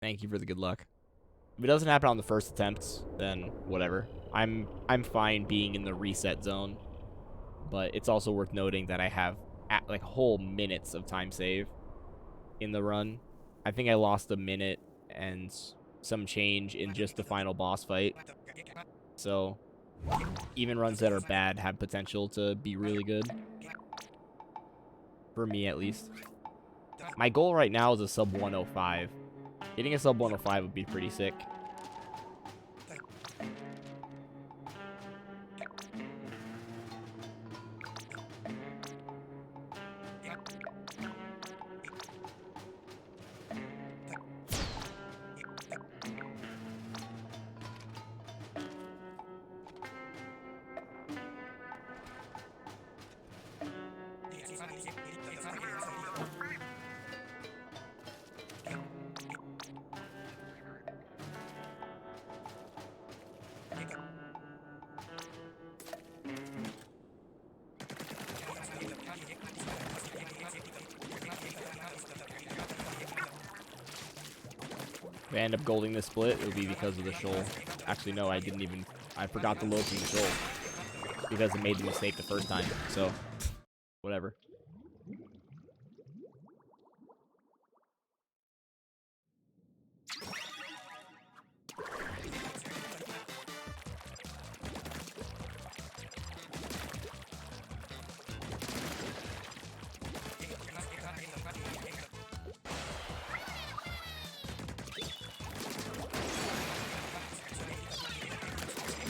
Thank you for the good luck. If it doesn't happen on the first attempt, then whatever. I'm fine being in the reset zone. But it's also worth noting that I have like whole minutes of time save in the run. I think I lost a minute and some change in just the final boss fight. So even runs that are bad have potential to be really good. For me, at least. My goal right now is a sub 105. Getting a sub 105 would be pretty sick. If I end up golding this split, it would be because of the shoal. Actually, no, I forgot to load from the shoal. Because it made the mistake the first time. So, whatever.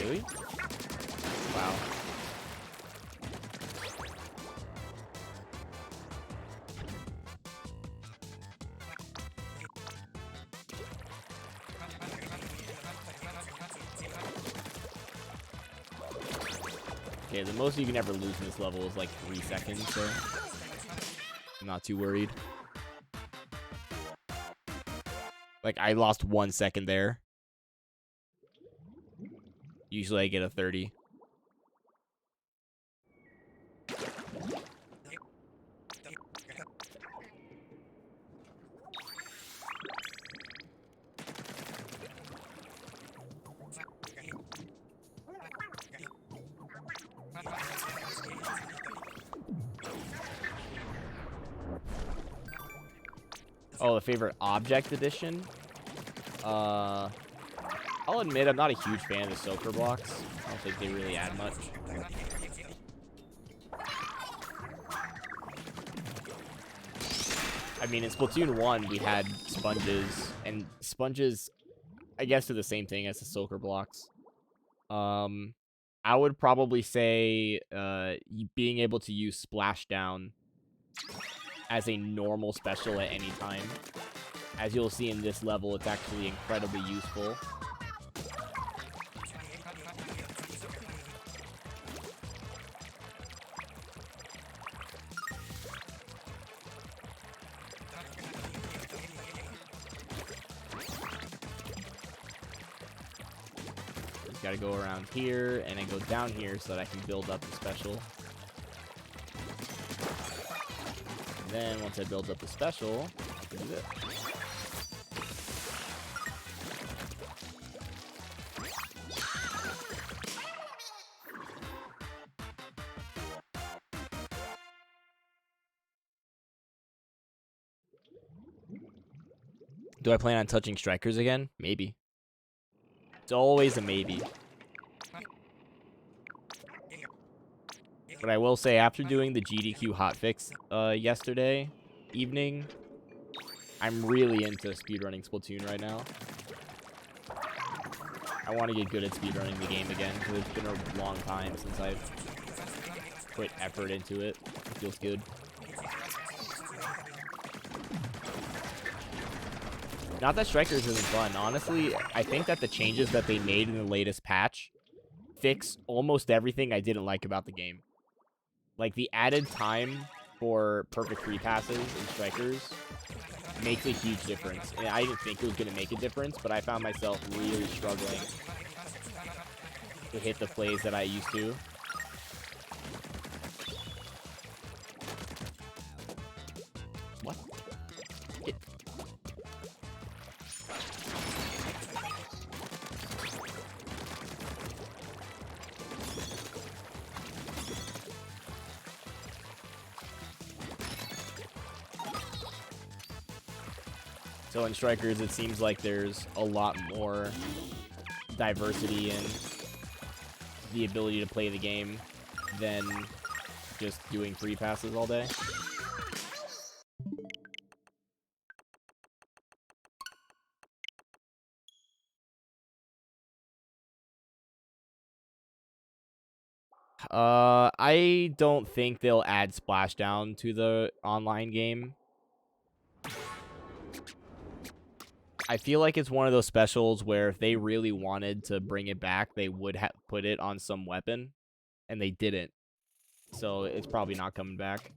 Really? Wow. Okay, the most you can ever lose in this level is like 3 seconds, so I'm not too worried. Like, I lost 1 second there. Usually I get a 30. Oh, the favorite object edition? I'll admit I'm not a huge fan of the soaker blocks. I don't think they really add much. I mean, in Splatoon 1, we had sponges, and sponges, I guess, do the same thing as the soaker blocks. I would probably say being able to use splashdown as a normal special at any time. As you'll see in this level, it's actually incredibly useful. Just gotta go around here and then go down here so that I can build up the special. Then once I build up the special, I can do this. Do I plan on touching strikers again? Maybe. It's always a maybe. But I will say, after doing the GDQ hotfix yesterday evening, I'm really into speedrunning Splatoon right now. I want to get good at speedrunning the game again, because it's been a long time since I've put effort into it. It feels good. Not that Strikers isn't fun. Honestly, I think that the changes that they made in the latest patch fix almost everything I didn't like about the game. Like, the added time for perfect free passes and Strikers makes a huge difference. And I didn't think it was going to make a difference, but I found myself really struggling to hit the plays that I used to. What? So in Strikers, it seems like there's a lot more diversity in the ability to play the game than just doing free passes all day. I don't think they'll add Splashdown to the online game. I feel like it's one of those specials where if they really wanted to bring it back, they would have put it on some weapon, and they didn't. So it's probably not coming back.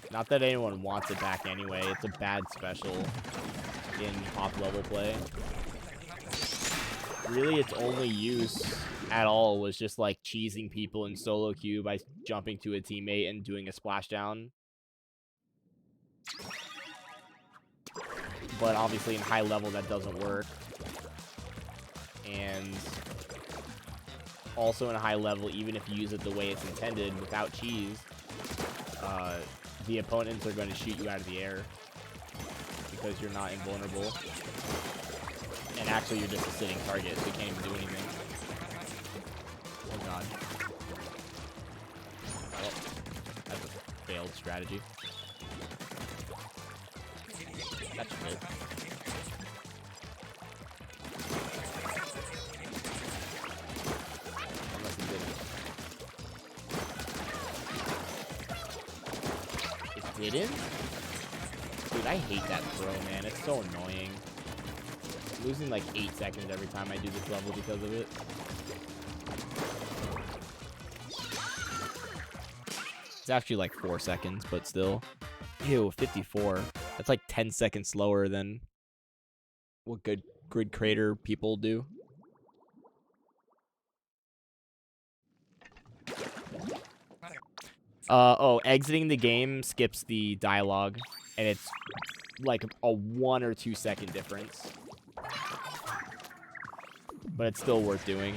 Not that anyone wants it back anyway. It's a bad special in top level play. Really, its only use at all was just like cheesing people in solo queue by jumping to a teammate and doing a splashdown. But obviously in high level that doesn't work. And also in a high level, even if you use it the way it's intended without cheese, the opponents are going to shoot you out of the air because you're not invulnerable. And actually you're just a sitting target, so you can't even do anything. Oh god. Well, that's a failed strategy. That's good. Unless he didn't. It didn't? Dude, I hate that throw, man. It's so annoying. I'm losing like 8 seconds every time I do this level because of it. It's actually like 4 seconds, but still. Ew, 54. That's like 10 seconds slower than what good grid creator people do. Oh, exiting the game skips the dialogue, and it's like a 1 or 2 second difference. But it's still worth doing.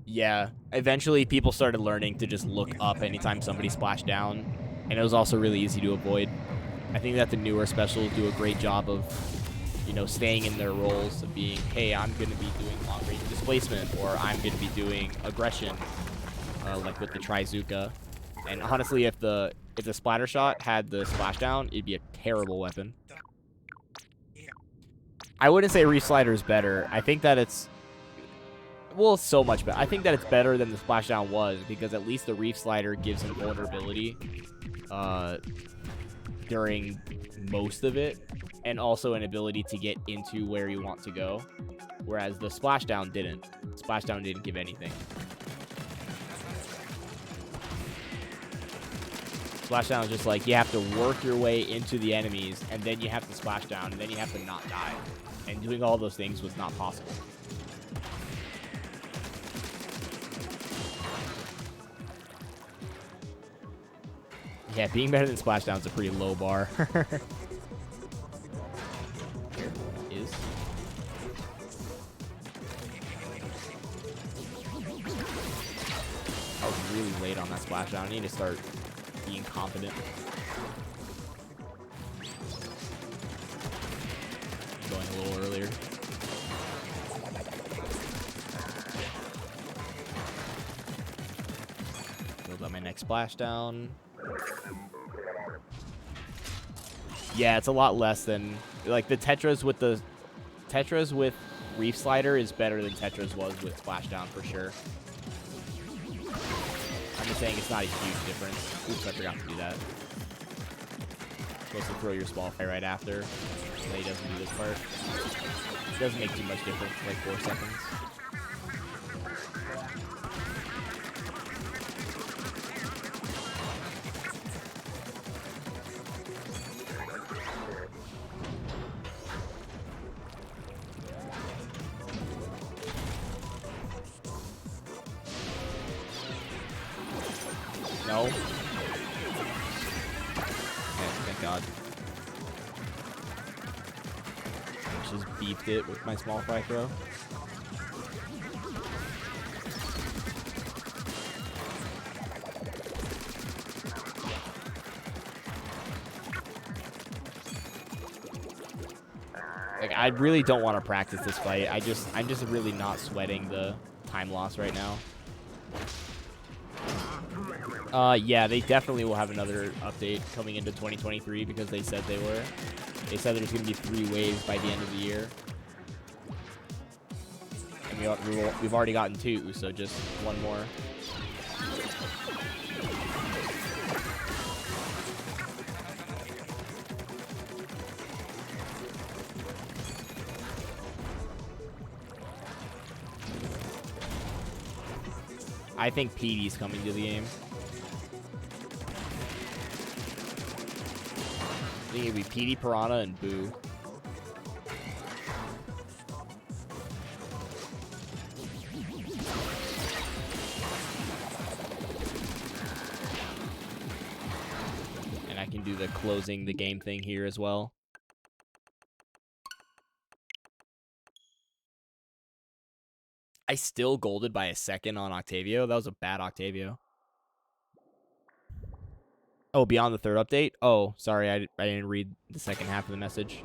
Yeah, eventually people started learning to just look up anytime somebody splashed down, and it was also really easy to avoid. I think that the newer specials do a great job of, you know, staying in their roles of being, hey, I'm going to be doing long-range displacement, or I'm going to be doing aggression, like with the Trizuka. And honestly, if the splatter shot had the splashdown, it'd be a terrible weapon. I wouldn't say Reef Slider is better. I think that it's... Well, so much better. I think that it's better than the splashdown was, because at least the Reef Slider gives him vulnerability during most of it, and also an ability to get into where you want to go, whereas the splashdown didn't. Splashdown didn't give anything. Splashdown is just like, you have to work your way into the enemies, and then you have to splash down, and then you have to not die. And doing all those things was not possible. Yeah, being better than Splashdown is a pretty low bar. Is. I was really late on that Splashdown. I need to start being confident. Going a little earlier. Build up my next Splashdown. Yeah, it's a lot less than like the Tetras with Reef Slider is better than Tetras was with Splashdown for sure. I'm just saying it's not a huge difference. Oops, I forgot to do that. Supposed to throw your small fire right after. He doesn't do this part. It doesn't make too much difference, like 4 seconds. No. Okay, thank God. just beefed it with my small fry throw. Like, I really don't want to practice this fight. I'm just really not sweating the time loss right now. Yeah, they definitely will have another update coming into 2023 because they said they were. They said there's going to be 3 waves by the end of the year. And we've already gotten 2, so just 1 more. I think Petey's coming to the game. I think it'd be Petey, Piranha, and Boo. And I can do the closing the game thing here as well. I still golded by a second on Octavio. That was a bad Octavio. Oh, beyond the 3rd update? Oh, sorry, I didn't read the second half of the message.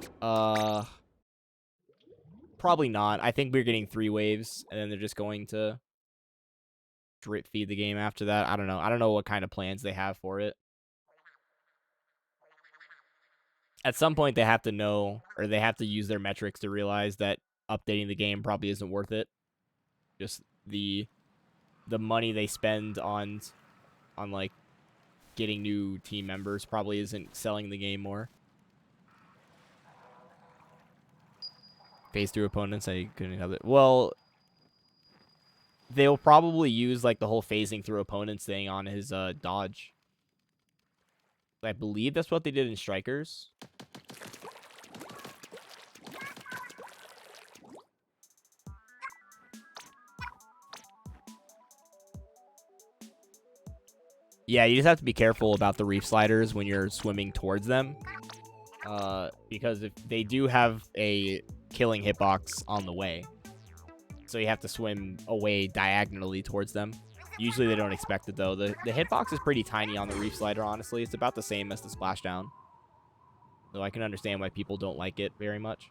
Probably not. I think we're getting 3 waves, and then they're just going to drip feed the game after that. I don't know. I don't know what kind of plans they have for it. At some point, they have to know, or they have to use their metrics to realize that updating the game probably isn't worth it. Just the money they spend on like getting new team members probably isn't selling the game more. Phase through opponents, I couldn't have it. Well, they'll probably use like the whole phasing through opponents thing on his dodge. I believe that's what they did in Strikers. Yeah, you just have to be careful about the reef sliders when you're swimming towards them. Because if they do have a killing hitbox on the way. So you have to swim away diagonally towards them. Usually they don't expect it, though. The hitbox is pretty tiny on the reef slider, honestly. It's about the same as the splashdown. So I can understand why people don't like it very much.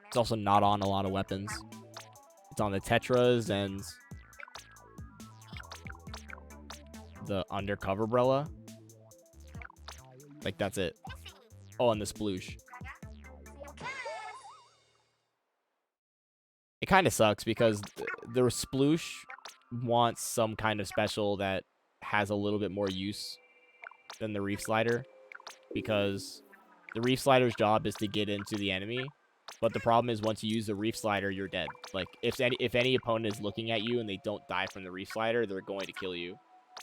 It's also not on a lot of weapons. It's on the Tetras and the undercover umbrella. Like, that's it. Oh, and the sploosh. It kind of sucks because the sploosh wants some kind of special that has a little bit more use than the reef slider, because the reef slider's job is to get into the enemy, but the problem is once you use the reef slider, you're dead. Like, if any opponent is looking at you and they don't die from the reef slider, they're going to kill you.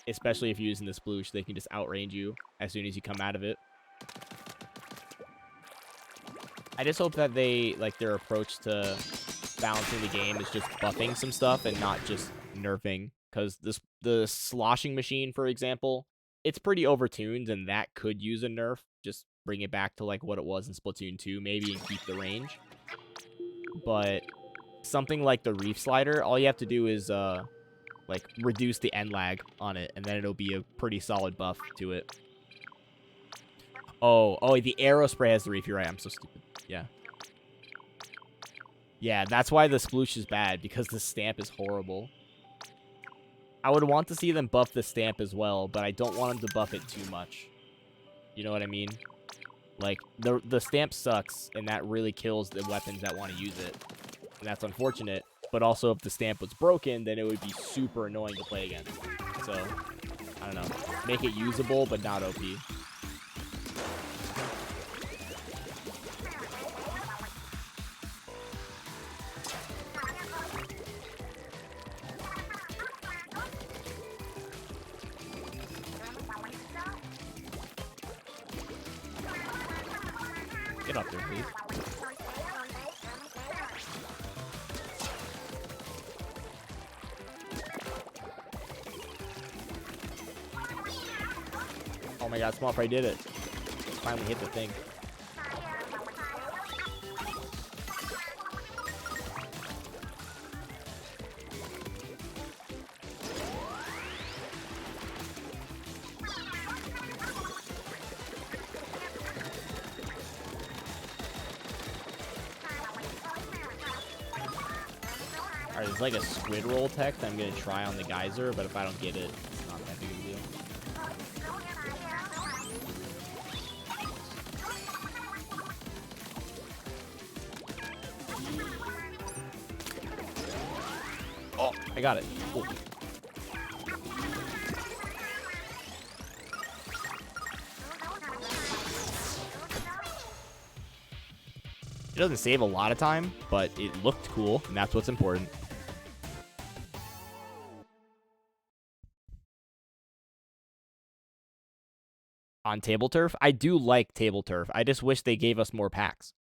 Especially if you're using the sploosh, they can just outrange you as soon as you come out of it. I just hope that they, like, their approach to balancing the game is just buffing some stuff and not just nerfing. Because the sloshing machine, for example, it's pretty overtuned, and that could use a nerf. Just bring it back to, like, what it was in Splatoon 2, maybe, and keep the range. But something like the reef slider, all you have to do is, like, reduce the end lag on it, and then it'll be a pretty solid buff to it. Oh, the arrow spray has the reef. You're right. I'm so stupid. Yeah. Yeah, that's why the sploosh is bad, because the stamp is horrible. I would want to see them buff the stamp as well, but I don't want them to buff it too much. You know what I mean? Like, the stamp sucks, and that really kills the weapons that want to use it. And that's unfortunate. But also, if the stamp was broken, then it would be super annoying to play against. So, I don't know. Make it usable, but not OP. Get up there, please. Oh my god, Small Fry did it. Finally hit the thing. Alright, there's like a squid roll tech that I'm gonna try on the geyser, but if I don't get it, it's not that big of a deal. Oh, I got it. Cool. It doesn't save a lot of time, but it looked cool, and that's what's important. On table turf, I do like table turf. I just wish they gave us more packs.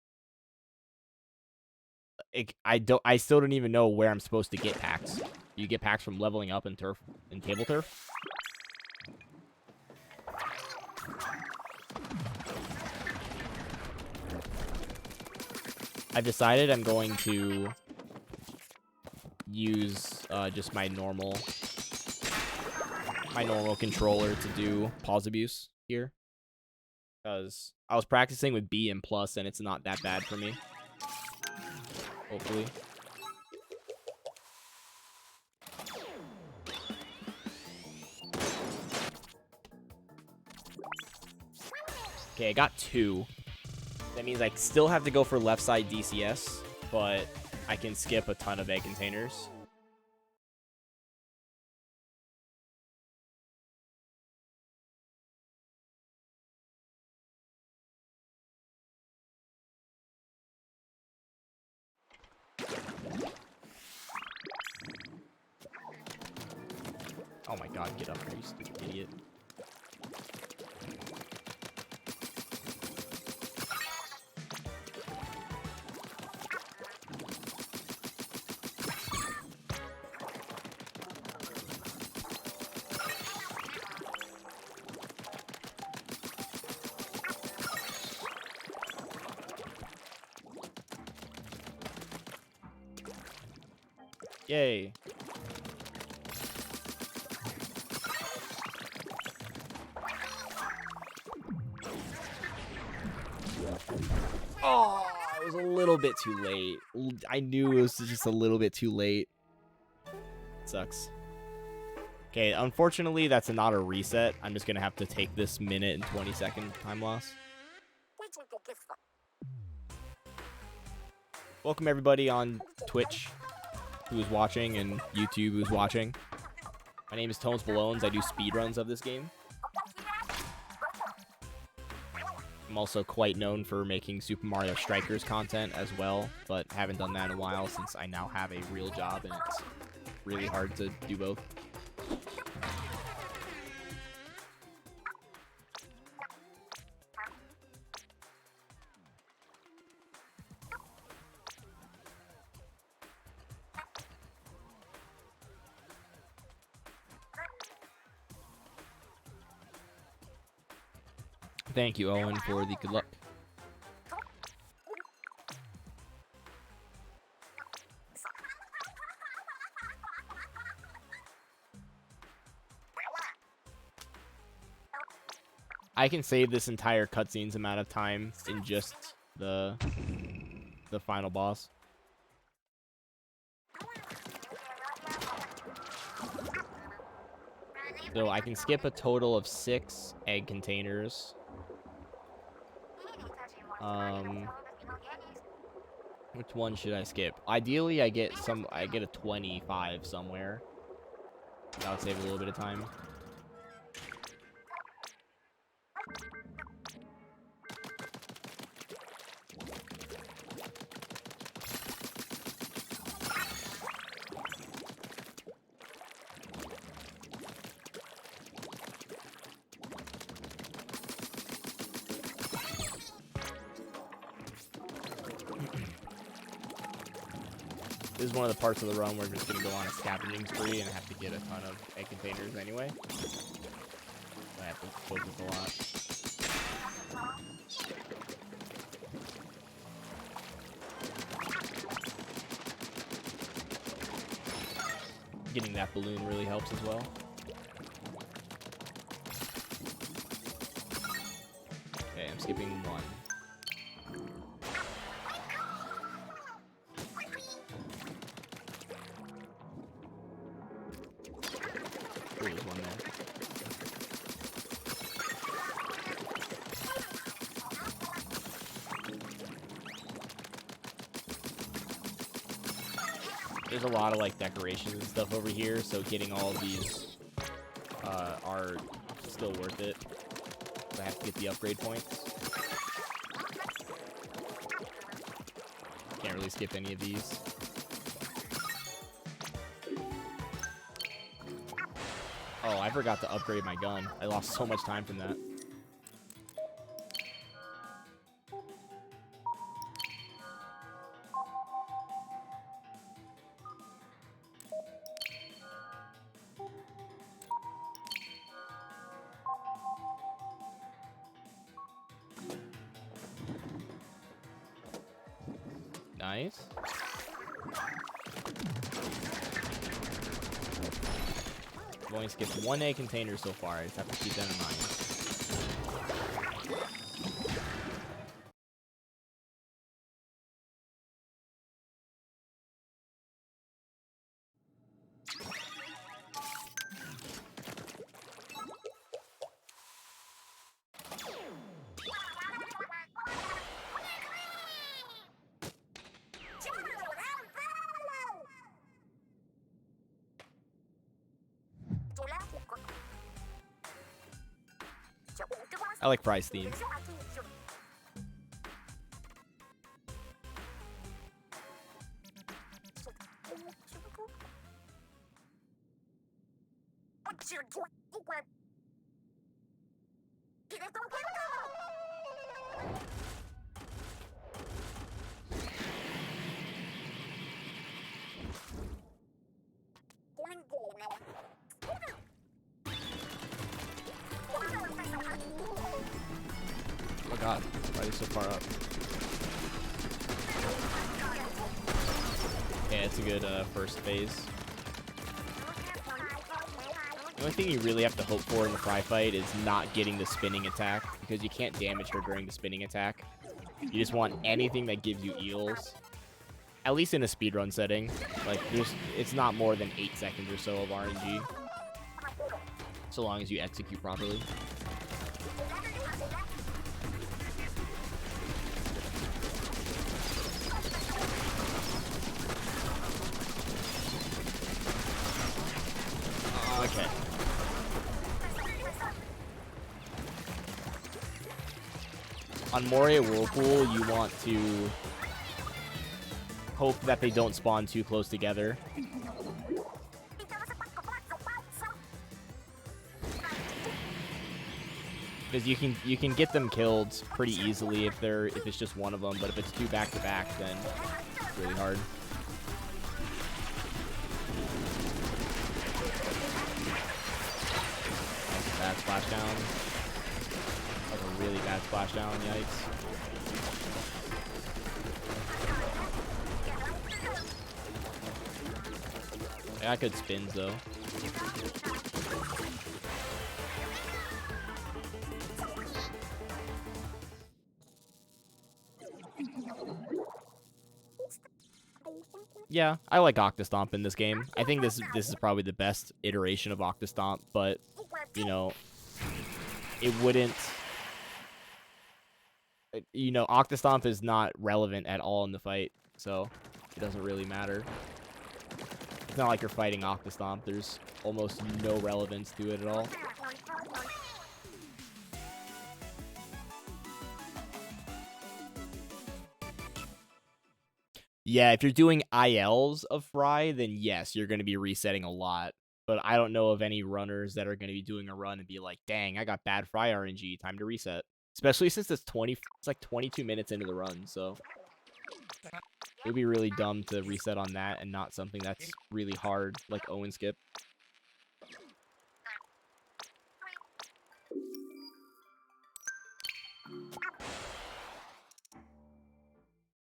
I still don't even know where I'm supposed to get packs. You get packs from leveling up in table turf. I've decided I'm going to use just my normal controller to do pause abuse here, because I was practicing with B and plus, and it's not that bad for me. Hopefully. Okay, I got 2. That means I still have to go for left side DCS, but I can skip a ton of egg containers. Oh my god, get up there, you stupid idiot. Yay. Oh, it was a little bit too late. I knew it was just a little bit too late. Sucks. Okay, unfortunately, that's not a reset. I'm just going to have to take this minute and 20-second time loss. Welcome, everybody on Twitch who's watching and YouTube who's watching. My name is TonesBalones. I do speedruns of this game. I'm also quite known for making Super Mario Strikers content as well, but haven't done that in a while since I now have a real job and it's really hard to do both. Thank you, Owen, for the good luck. I can save this entire cutscene's amount of time in just the final boss. So I can skip a total of 6 egg containers. Which one should I skip? Ideally, I get a 25 somewhere. That would save a little bit of time. This is one of the parts of the run where we're just going to go on a scavenging spree and have to get a ton of egg containers anyway. I have to focus a lot. Getting that balloon really helps as well. Okay, I'm skipping 1. There's a lot of like decorations and stuff over here, so getting all of these are still worth it. I have to get the upgrade points. Can't really skip any of these. Oh, I forgot to upgrade my gun. I lost so much time from that. Nice. I've only skipped one egg container so far. I just have to keep that in mind. I like Fry's theme. Oh god, why are they so far up? Yeah, it's a good first phase. The only thing you really have to hope for in the Fry fight is not getting the spinning attack, because you can't damage her during the spinning attack. You just want anything that gives you eels. At least in a speedrun setting. Like, it's not more than 8 seconds or so of RNG. So long as you execute properly. Okay. On Moria Whirlpool, you want to hope that they don't spawn too close together. Because you can get them killed pretty easily if it's just one of them, but if it's two back to back, then it's really hard. Bad splashdown. Like a really bad splashdown, yikes. I got good spins though. Yeah, I like Octostomp in this game. I think this is probably the best iteration of Octostomp, but you know, it wouldn't. You know, Octostomp is not relevant at all in the fight, so it doesn't really matter. It's not like you're fighting Octostomp. There's almost no relevance to it at all. Yeah, if you're doing ILs of Fry, then yes, you're going to be resetting a lot. But I don't know of any runners that are going to be doing a run and be like, dang, I got bad Fry RNG, time to reset. Especially since it's like 22 minutes into the run, so it would be really dumb to reset on that and not something that's really hard, like Owen skip.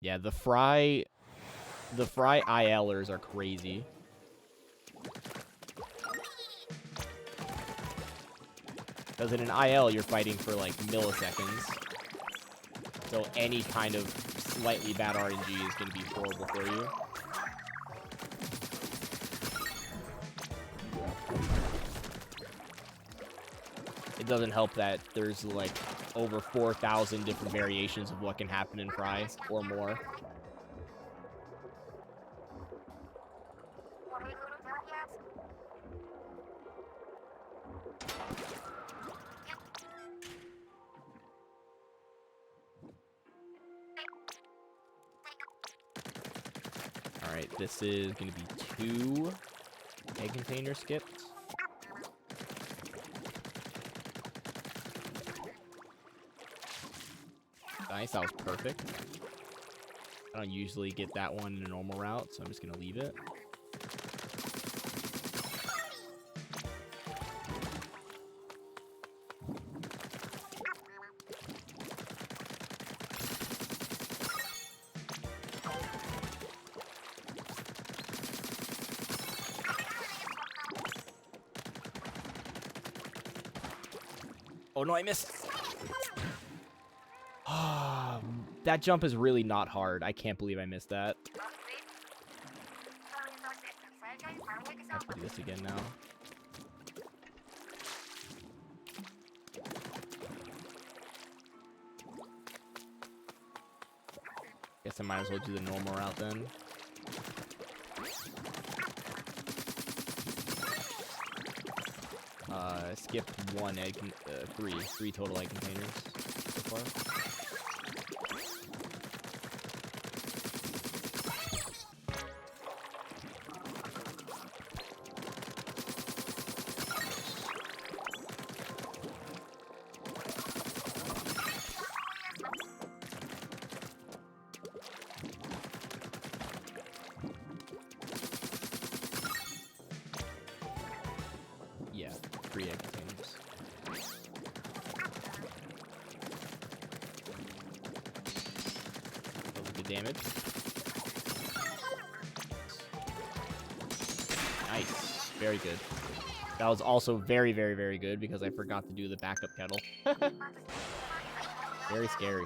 Yeah, the Fry ILers are crazy. Because in an IL, you're fighting for like milliseconds. So any kind of slightly bad RNG is going to be horrible for you. It doesn't help that there's like over 4,000 different variations of what can happen in Fry or more. Alright, this is going to be 2 egg container skipped. Nice, that was perfect. I don't usually get that one in a normal route, so I'm just going to leave it. Oh no, I missed. That jump is really not hard. I can't believe I missed that. I have to do this again now. Guess I might as well do the normal route then. Skipped 1 egg, 3 total egg containers so far. Yeah, 3 egg containers. That was good damage. Nice. Very good. That was also very, very, very good because I forgot to do the backup kettle. Very scary.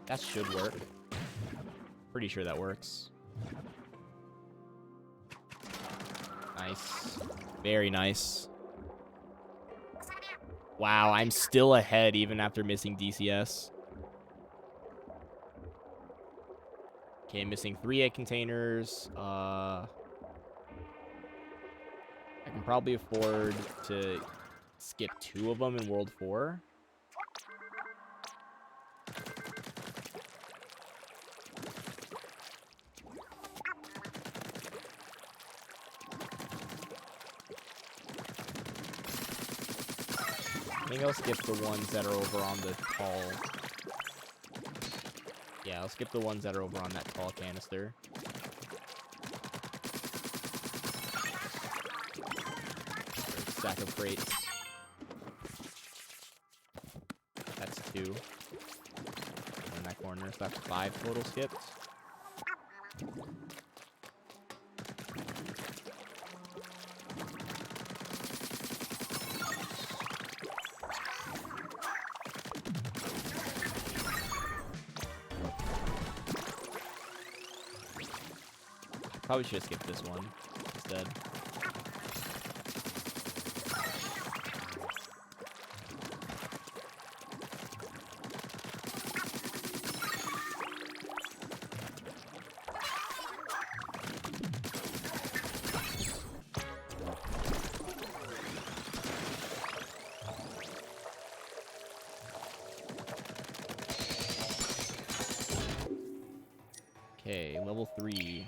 That should work. Pretty sure that works. Nice. Very nice. Wow, I'm still ahead even after missing DCS. Okay, I'm missing 3 egg containers. I can probably afford to skip 2 of them in World 4. I think I'll skip the ones that are over on the tall. Yeah, I'll skip the ones that are over on that tall canister. Stack of crates. That's 2. One in that corner, so that's 5 total skips. Probably should have skipped this one instead. Okay, level 3.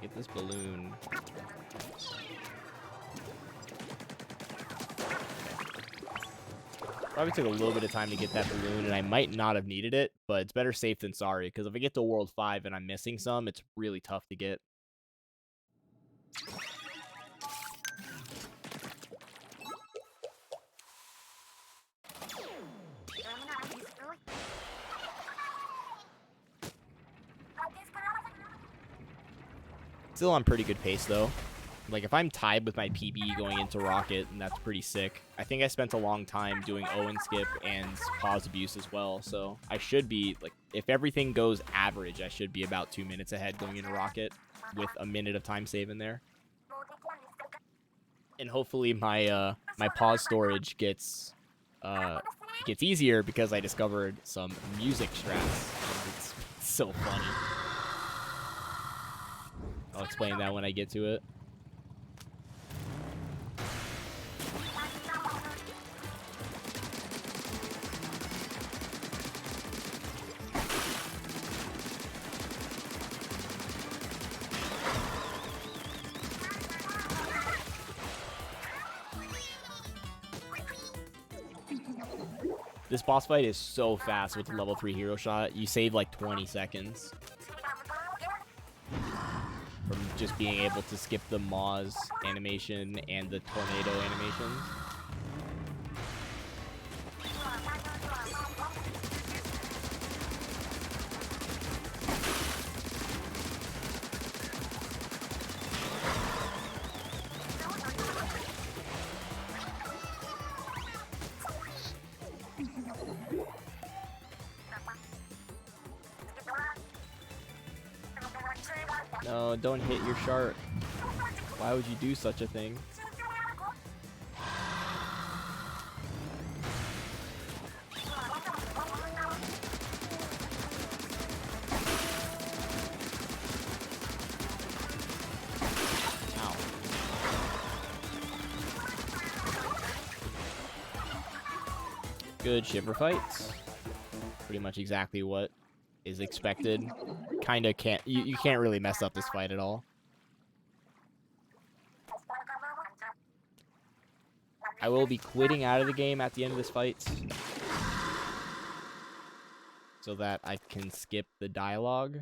Get this balloon. Probably took a little bit of time to get that balloon, and I might not have needed it, but it's better safe than sorry, because if I get to World 5 and I'm missing some, it's really tough to get. Still on pretty good pace, though. Like, if I'm tied with my PB going into Rocket, and that's pretty sick. I think I spent a long time doing Owen skip and pause abuse as well, so I should be, like, if everything goes average, I should be about 2 minutes ahead going into Rocket. with a minute of time save in there. And hopefully my my pause storage gets easier because I discovered some music strats. It's so funny. I'll explain that when I get to it. This boss fight is so fast with the level 3 hero shot. You save like 20 seconds from just being able to skip the Moz animation and the tornado animations. No, don't hit your shark. Why would you do such a thing? Ow. Good shiver fights. Pretty much exactly what is expected. Kinda can't you can't really mess up this fight at all. I will be quitting out of the game at the end of this fight so that I can skip the dialogue.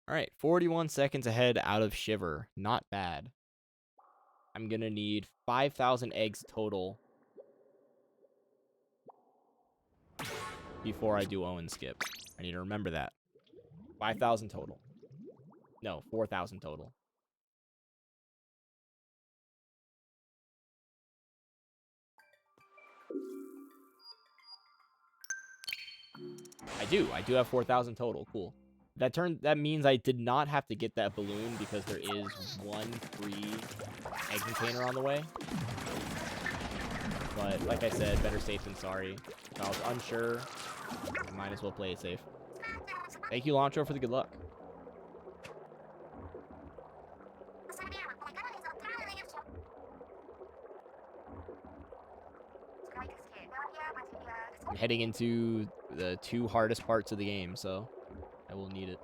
All right, 41 seconds ahead out of Shiver. Not bad. I'm going to need 5,000 eggs total before I do Owen skip. I need to remember that. 5,000 total. No, 4,000 total. I do have 4,000 total. Cool. That means I did not have to get that balloon because there is one free egg container on the way. But like I said, better safe than sorry. If I was unsure, I might as well play it safe. Thank you, Lantro, for the good luck. I'm heading into the 2 hardest parts of the game, so I will need it.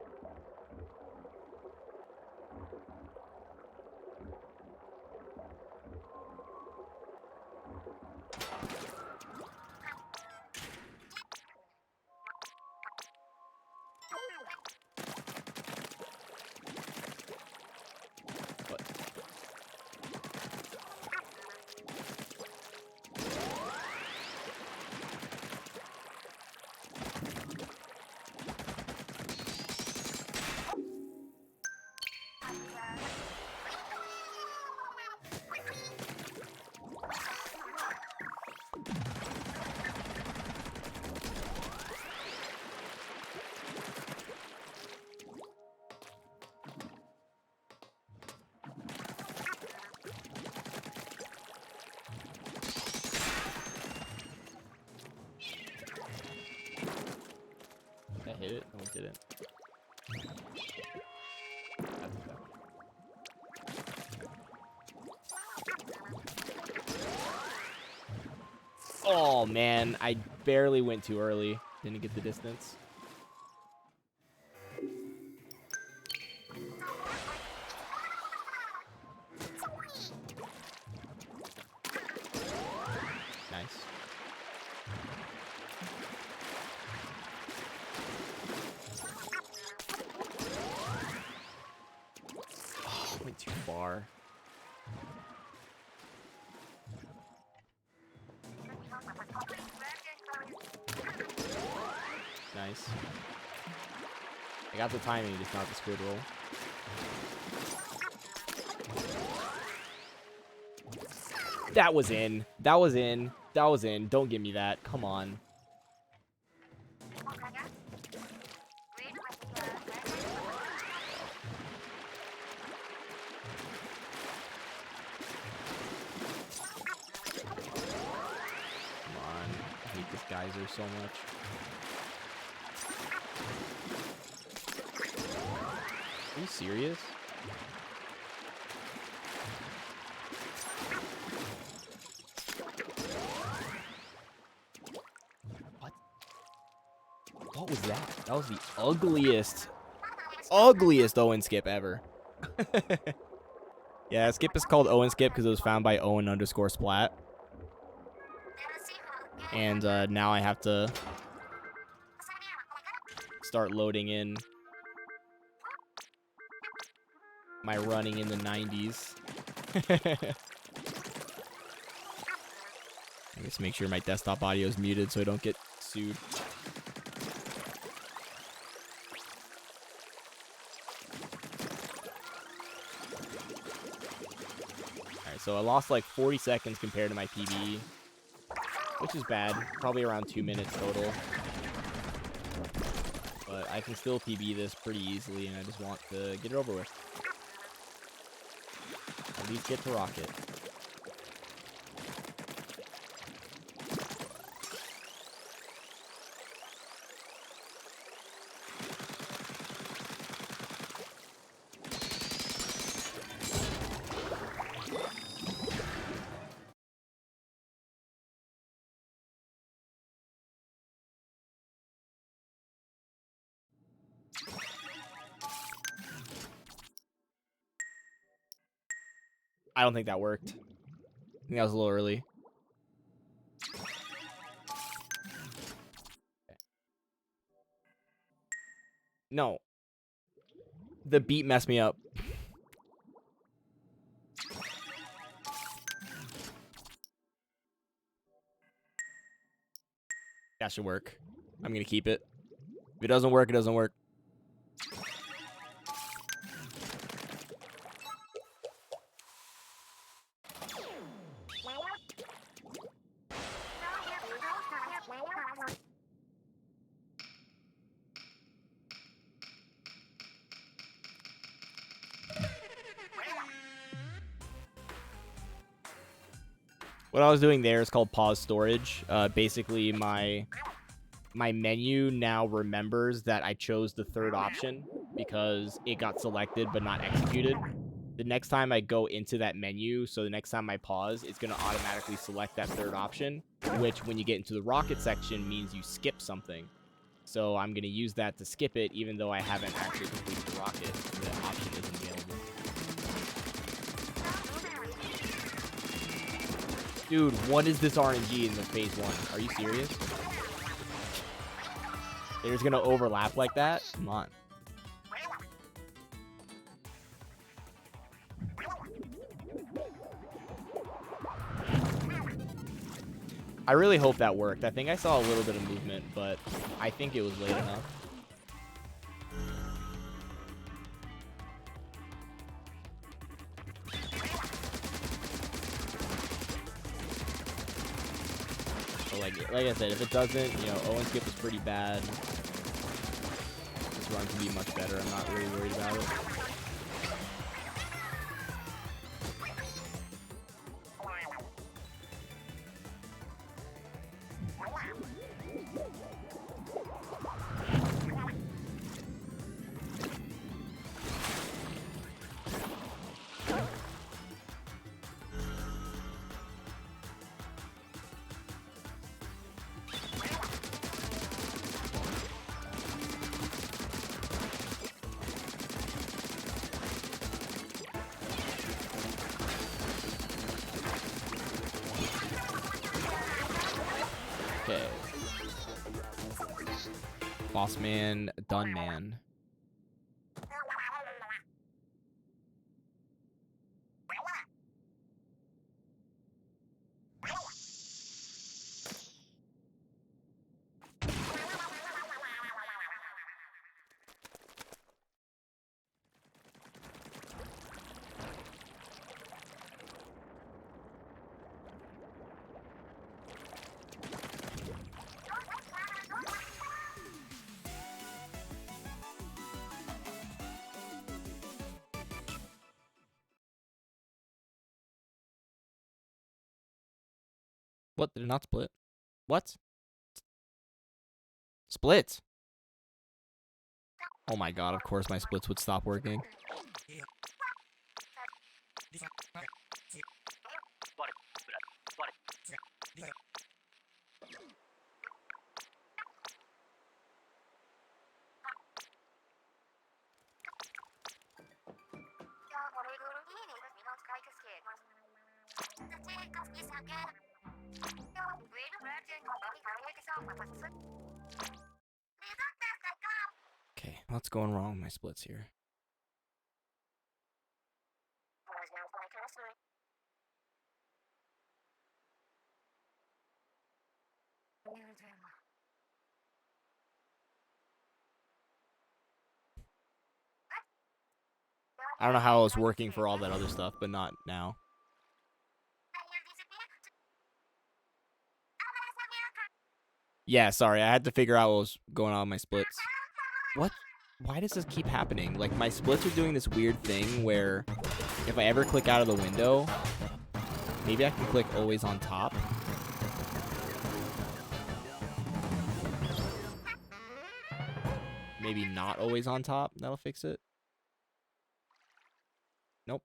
What? Did I hit it? No, it didn't. Oh man, I barely went too early. Didn't get the distance. Nice. Oh, went too far. Nice. I got the timing, just not the squid roll. That was in. That was in. That was in. Don't give me that. Come on. Come on. I hate this geyser so much. Are you serious? What? What was that? That was the ugliest Owen skip ever. Yeah, skip is called Owen skip because it was found by Owen_splat. And now I have to start loading in my running in the 90s. I guess make sure my desktop audio is muted so I don't get sued. Alright, so I lost like 40 seconds compared to my PB, which is bad. Probably around 2 minutes total. But I can still PB this pretty easily, and I just want to get it over with. At least get to Rocket. I don't think that worked. I think that was a little early. No. The beat messed me up. That should work. I'm going to keep it. If it doesn't work, it doesn't work. What I was doing there is called pause storage. Basically, my menu now remembers that I chose the third option because it got selected but not executed. The next time I go into that menu, so the next time I pause, it's going to automatically select that third option, which when you get into the rocket section means you skip something. So I'm going to use that to skip it, even though I haven't actually completed the rocket. The option isn't available. Dude, what is this RNG in the phase 1? Are you serious? They're just going to overlap like that? Come on. I really hope that worked. I think I saw a little bit of movement, but I think it was late enough. So like I said, if it doesn't, you know, Owen skip is pretty bad. This run can be much better. I'm not really worried about it. Okay. Boss man, done man. What? Did it not split? What? Split? Oh my god, of course my splits would stop working. Okay, what's going wrong with my splits here? I don't know how it was working for all that other stuff, but not now. Yeah, sorry, I had to figure out what was going on with my splits. What? Why does this keep happening? Like, my splits are doing this weird thing where if I ever click out of the window, maybe I can click always on top. Maybe not always on top. That'll fix it. Nope.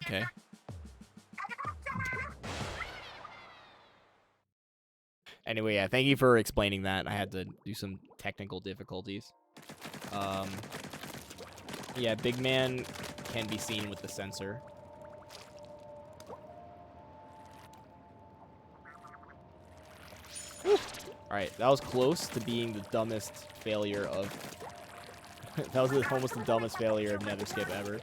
Okay. Anyway, yeah, thank you for explaining that. I had to do some technical difficulties. Yeah, Big Man can be seen with the sensor. Alright, that was close to being the dumbest failure of... that was almost the dumbest failure of Nether Skip ever.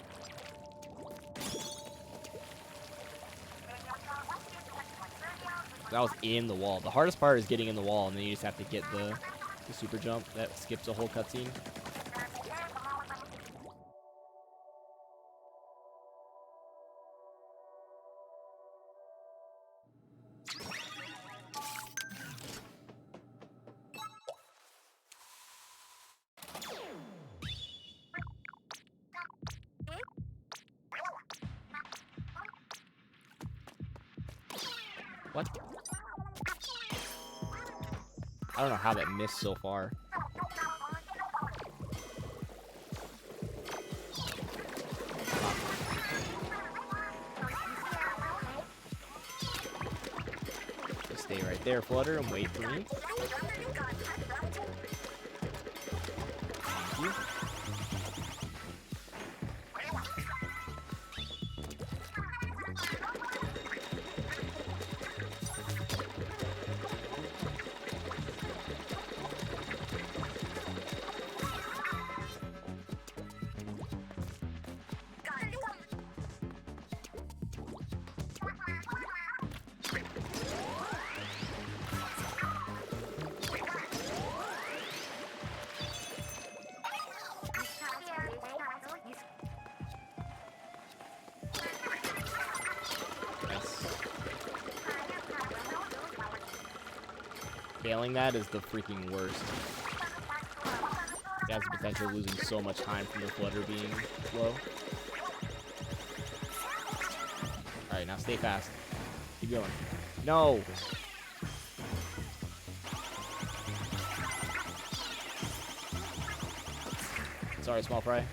That was in the wall. The hardest part is getting in the wall, and then you just have to get the super jump. That skips a whole cutscene. What? I don't know how that missed so far. Just stay right there, Flutter, and wait for me. Thank you. Failing that is the freaking worst. It has the potential of losing so much time from the flutter being slow. Alright, now stay fast. Keep going. No! Sorry, small fry.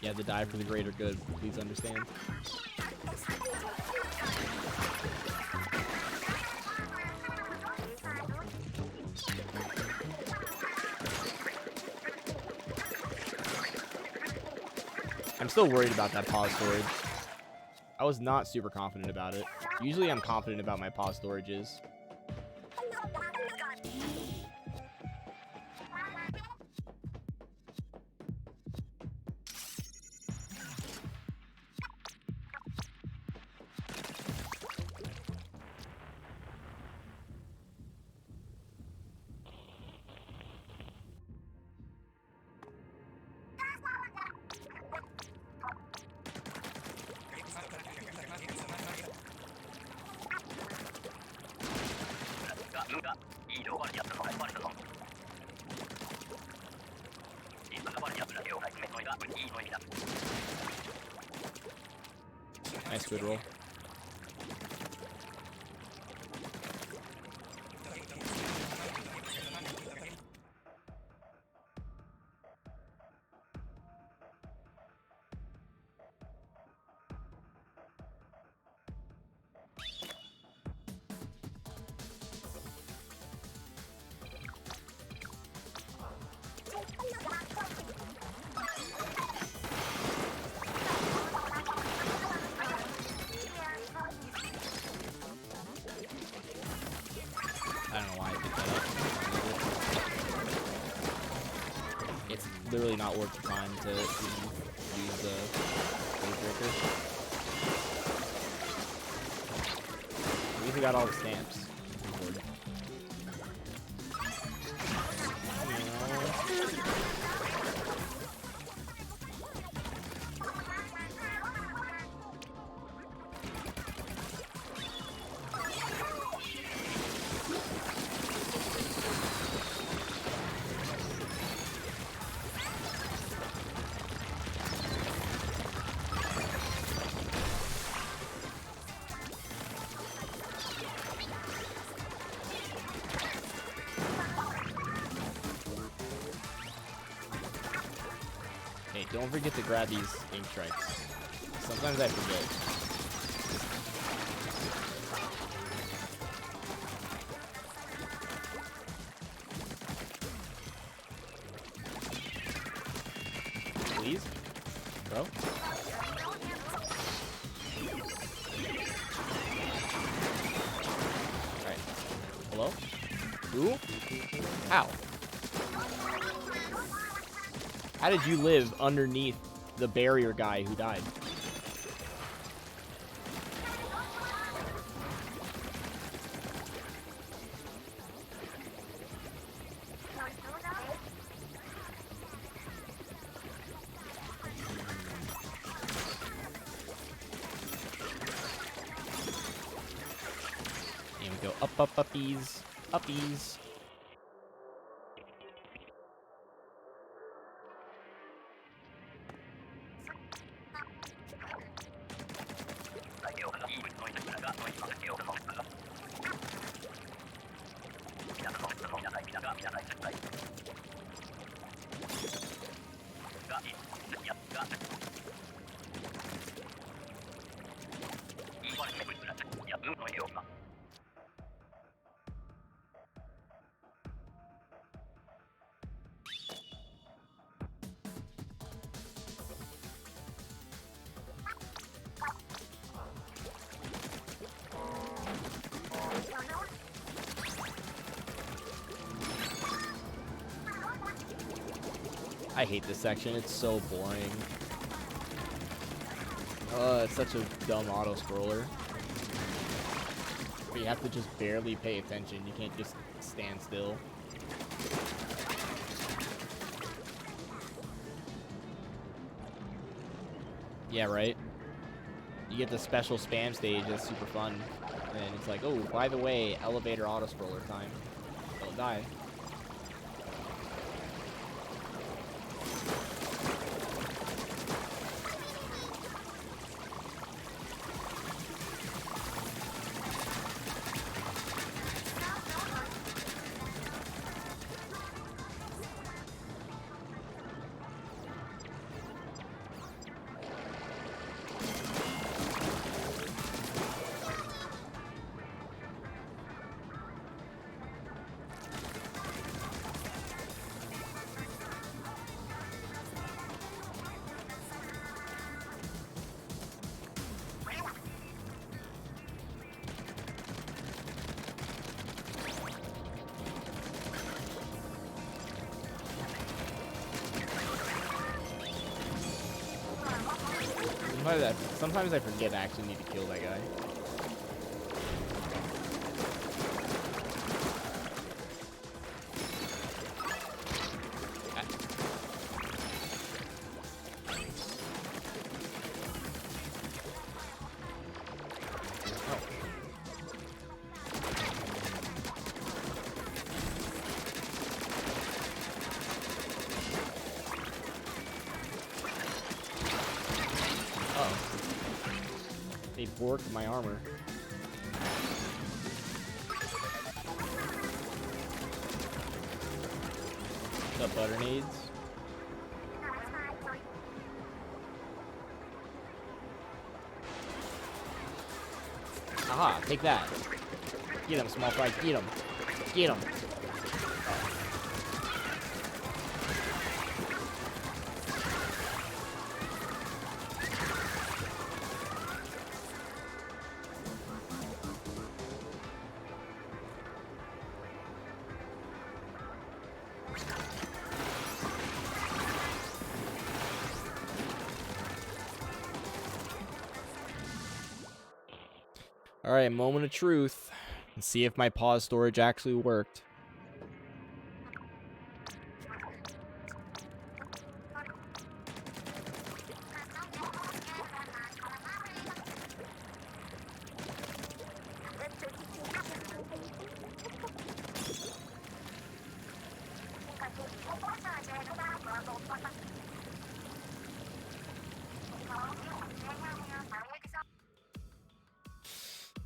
You have to die for the greater good, please understand. I'm still worried about that pause storage. I was not super confident about it. Usually I'm confident about my pause storages. Nice squid roll. I don't know why I picked that up. It's literally not worth the time to use the wave breaker. At least we got all the stamps. Hey, don't forget to grab these ink stripes. Sometimes I forget. Please? Bro? Alright. Hello? Who? How? How did you live underneath the barrier guy who died? And we go up, up, uppies, uppies. I hate this section. It's so boring. It's such a dumb auto-scroller. But you have to just barely pay attention. You can't just stand still. Yeah, right? You get the special spam stage that's super fun. And it's like, oh, by the way, elevator auto-scroller time. Don't die. Sometimes I forget I actually need to kill that guy. They borked my armor. What's up, butternades? Aha, take that. Get him, small fry, get him. Get him. Alright, moment of truth. Let's see if my pause storage actually worked.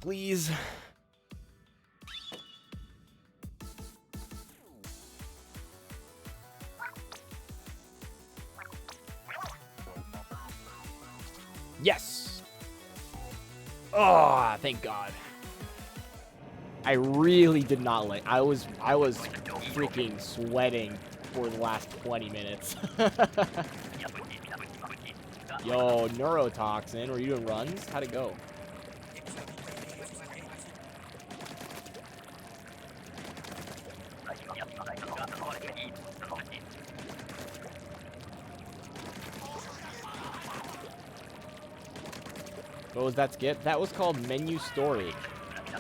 Please. Yes. Oh, thank God. I really did not like. I was freaking sweating for the last 20 minutes. Yo, neurotoxin. Were you doing runs? How'd it go? What was that skip? That was called menu storage.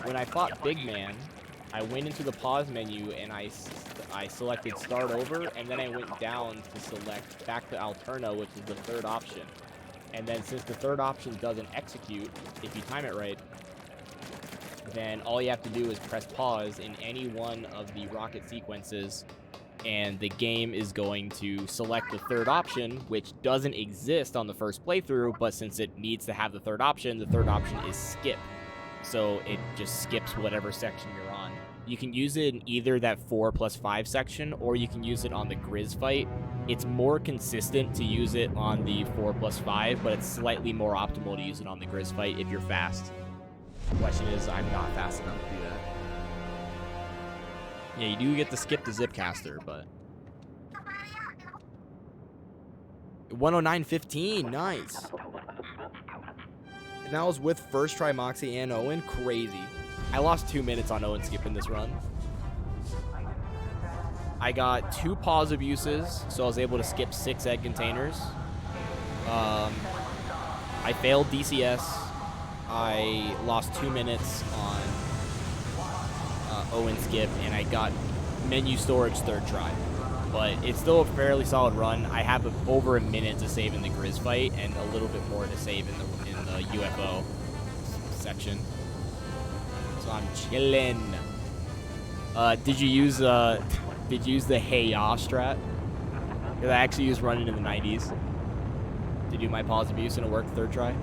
When I fought Big Man, I went into the pause menu and I selected start over, and then I went down to select back to Alterna, which is the third option. And then since the third option doesn't execute, if you time it right, then all you have to do is press pause in any one of the rocket sequences, and the game is going to select the third option, which doesn't exist on the first playthrough, but since it needs to have the third option is skip. So it just skips whatever section you're on. You can use it in either that 4+5 section, or you can use it on the Grizz fight. It's more consistent to use it on the 4+5, but it's slightly more optimal to use it on the Grizz fight if you're fast. The question is, I'm not fast enough to do that. Yeah, you do get to skip the Zipcaster, but 109.15, nice. And that was with first try Moxie and Owen, crazy. I lost 2 minutes on Owen skipping this run. I got 2 pause abuses, so I was able to skip 6 egg containers. I failed DCS. I lost 2 minutes on Owen skip, and I got menu storage third try. But it's still a fairly solid run. I have over a minute to save in the Grizz fight, and a little bit more to save in the UFO section. So I'm chilling. Did you use the Hey Ya strat? Because I actually used running in the 90s to do my pause abuse, and it worked third try.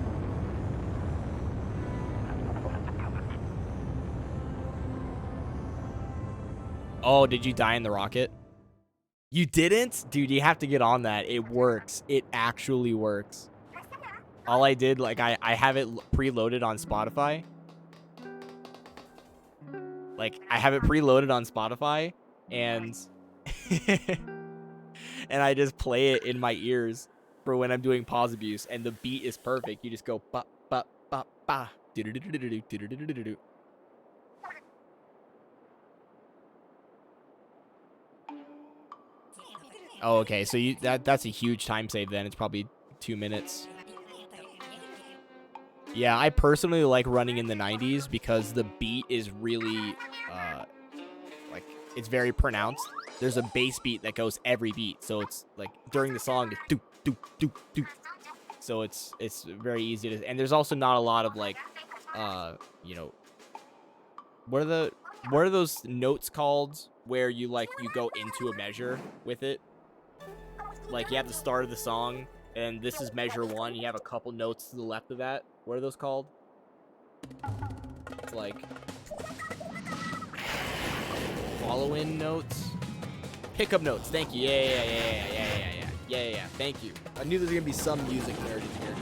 Oh, did you die in the rocket? You didn't? Dude, you have to get on that. It works. It actually works. All I did, like, I have it preloaded on Spotify. Like, I have it preloaded on Spotify, and and I just play it in my ears for when I'm doing pause abuse, and the beat is perfect. You just go ba ba ba ba. Oh, okay. So that's a huge time save then. It's probably 2 minutes. Yeah, I personally like running in the 90s because the beat is really, like, it's very pronounced. There's a bass beat that goes every beat, so it's like during the song, it's doop doop doop doop. So it's very easy to. And there's also not a lot of like, you know, what are those notes called where you go into a measure with it? Like, you have the start of the song, and this is measure 1. You have a couple notes to the left of that. What are those called? It's like follow-in notes, pickup notes. Thank you. Yeah. Thank you. I knew there was gonna be some music nerd in here.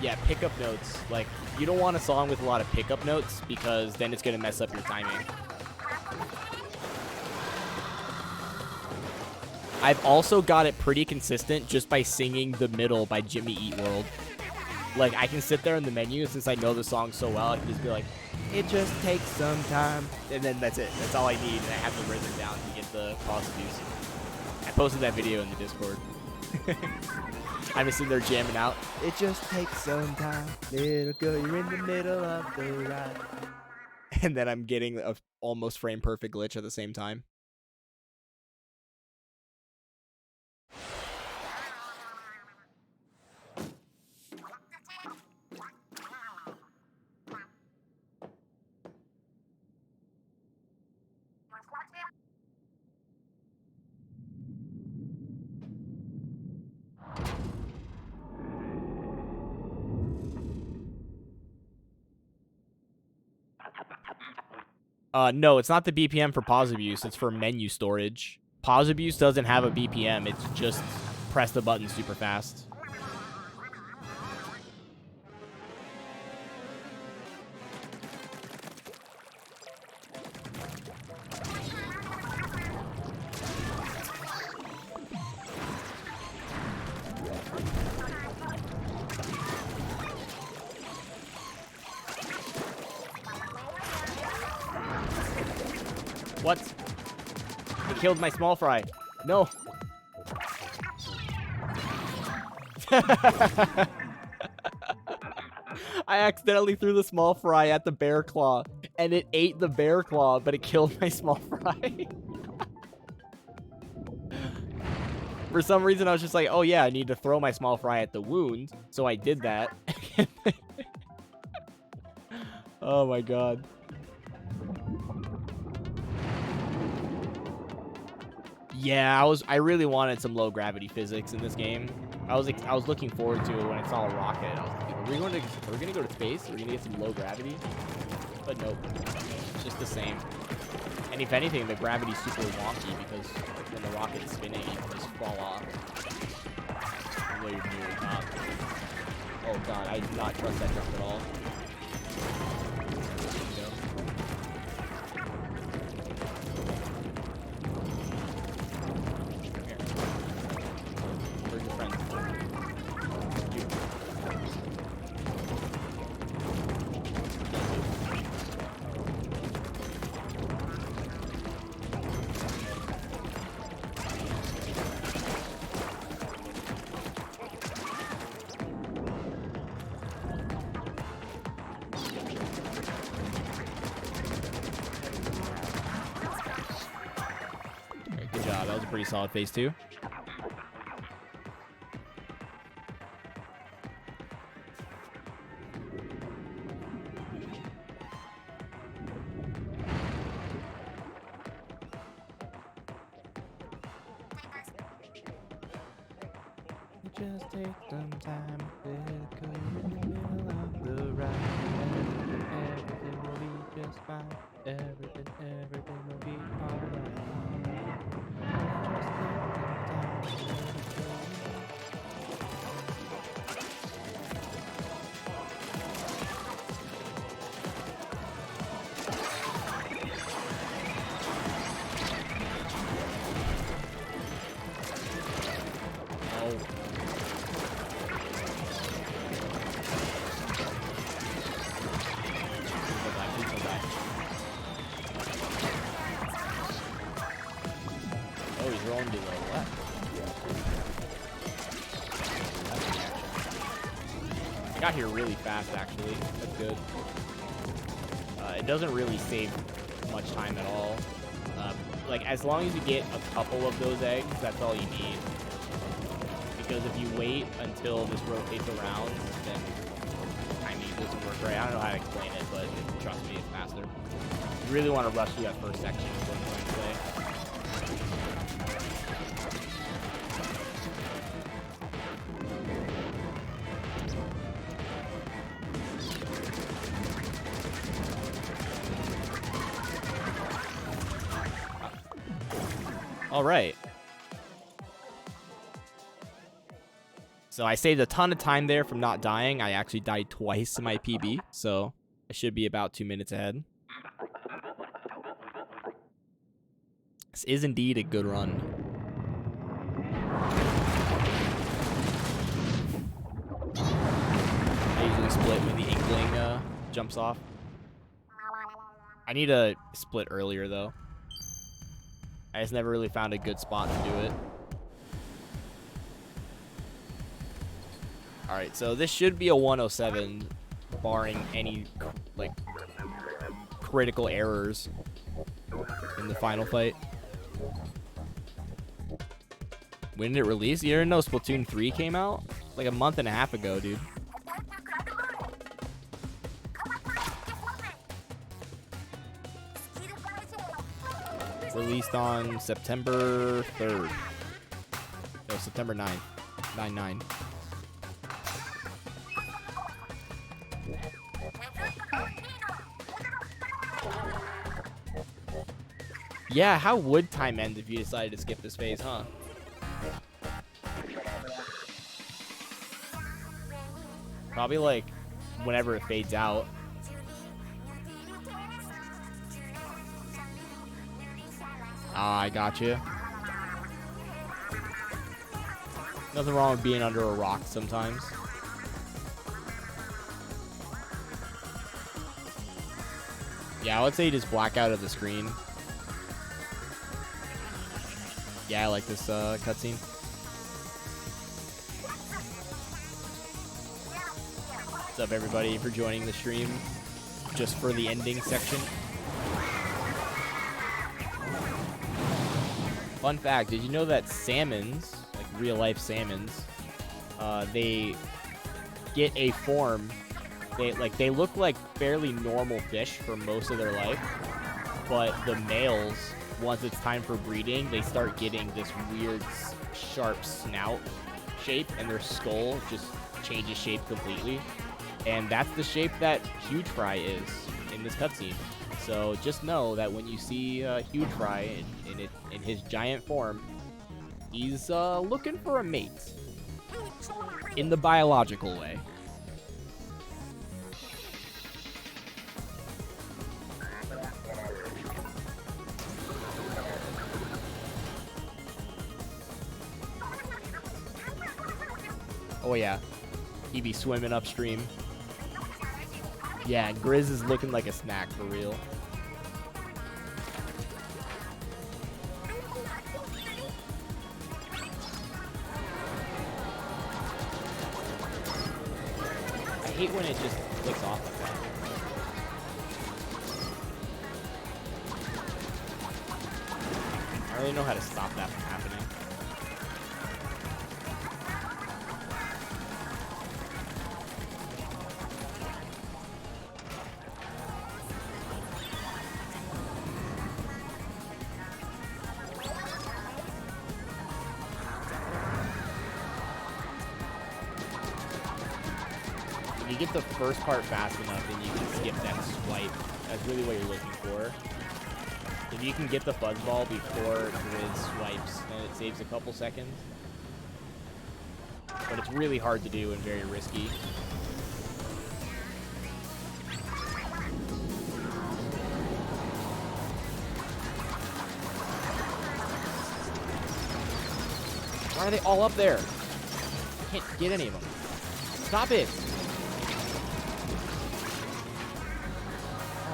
Yeah, pickup notes. Like, you don't want a song with a lot of pickup notes because then it's gonna mess up your timing. I've also got it pretty consistent just by singing The Middle by Jimmy Eat World. Like, I can sit there in the menu, since I know the song so well, I can just be like, it just takes some time. And then that's it. That's all I need. And I have the rhythm down to get the positives. I posted that video in the Discord. I'm just sitting there jamming out. It just takes some time. Little girl, you're in the middle of the ride. And then I'm getting a almost frame perfect glitch at the same time. No, it's not the BPM for pause abuse. It's for menu storage. Pause abuse doesn't have a BPM. It's just press the button super fast. What? It killed my small fry. No. I accidentally threw the small fry at the bear claw, and it ate the bear claw, but it killed my small fry. For some reason, I was just like, oh yeah, I need to throw my small fry at the wound, so I did that. Oh my god. Yeah, I really wanted some low gravity physics in this game. I was looking forward to it when I saw a rocket. I was like, are we gonna go to space? Are we gonna get some low gravity? But nope, it's just the same. And if anything, the gravity's super wonky because when the rocket's spinning, you can just fall off. Way near the top. Oh god, I do not trust that jump at all. Pretty solid phase 2. Just take some time, go in the middle of the ride. Everything will be just fine. Everything will be alright. Got here really fast, actually. That's good. It doesn't really save much time at all. Like, as long as you get a couple of those eggs, that's all you need. Because if you wait until this rotates around, then timing doesn't work right. I don't know how to explain it, but trust me, it's faster. You really want to rush through that first section before you go into play. All right. So I saved a ton of time there from not dying. I actually died twice in my PB, so I should be about 2 minutes ahead. This is indeed a good run. I usually split when the Inkling jumps off. I need to split earlier, though. I just never really found a good spot to do it. Alright, so this should be a 107, barring any, like, critical errors in the final fight. When did it release? You didn't know Splatoon 3 came out? Like a month and a half ago, dude. Released on September 3rd. No, September 9th. 9/9. Yeah, how would time end if you decided to skip this phase, huh? Probably like whenever it fades out. Ah, I gotcha. Nothing wrong with being under a rock sometimes. Yeah, I would say just black out of the screen. Yeah, I like this cutscene. What's up, everybody, for joining the stream just for the ending section. Fun fact, did you know that salmons, like real-life salmons, they get a form, they look like fairly normal fish for most of their life, but the males, once it's time for breeding, they start getting this weird sharp snout shape, and their skull just changes shape completely. And that's the shape that Huge Fry is in this cutscene. So just know that when you see Huge Fry in his giant form, he's looking for a mate in the biological way. Oh yeah, he be swimming upstream. Yeah, Grizz is looking like a snack for real. I hate when it just clicks off like that. I don't really know how to stop that from happening. If you get the first part fast enough, then you can skip that swipe. That's really what you're looking for. If you can get the fuzzball before Grizz swipes, then it saves a couple seconds. But it's really hard to do and very risky. Why are they all up there? I can't get any of them. Stop it!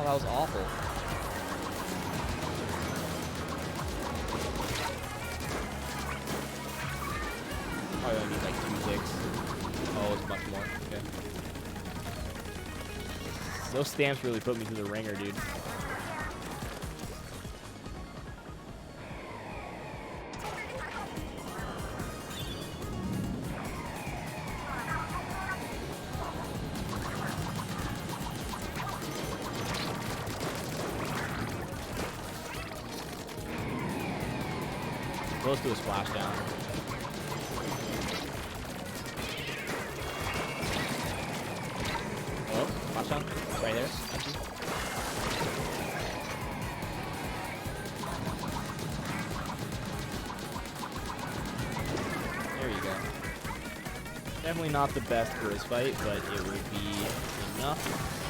Oh, that was awful. Probably only need like 2 ticks. Oh, it's much more. Okay. Those stamps really put me through the ringer, dude. Close to a splashdown. Oh, splashdown? Right there. Definitely not the best first fight, but it will be enough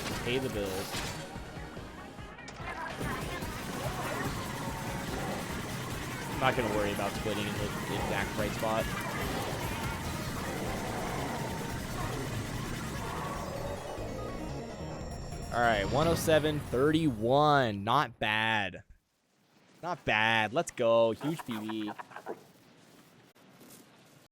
to pay the bills. I'm not going to worry about splitting in the exact right spot. All right, 107.31. Not bad. Not bad. Let's go. Huge PB.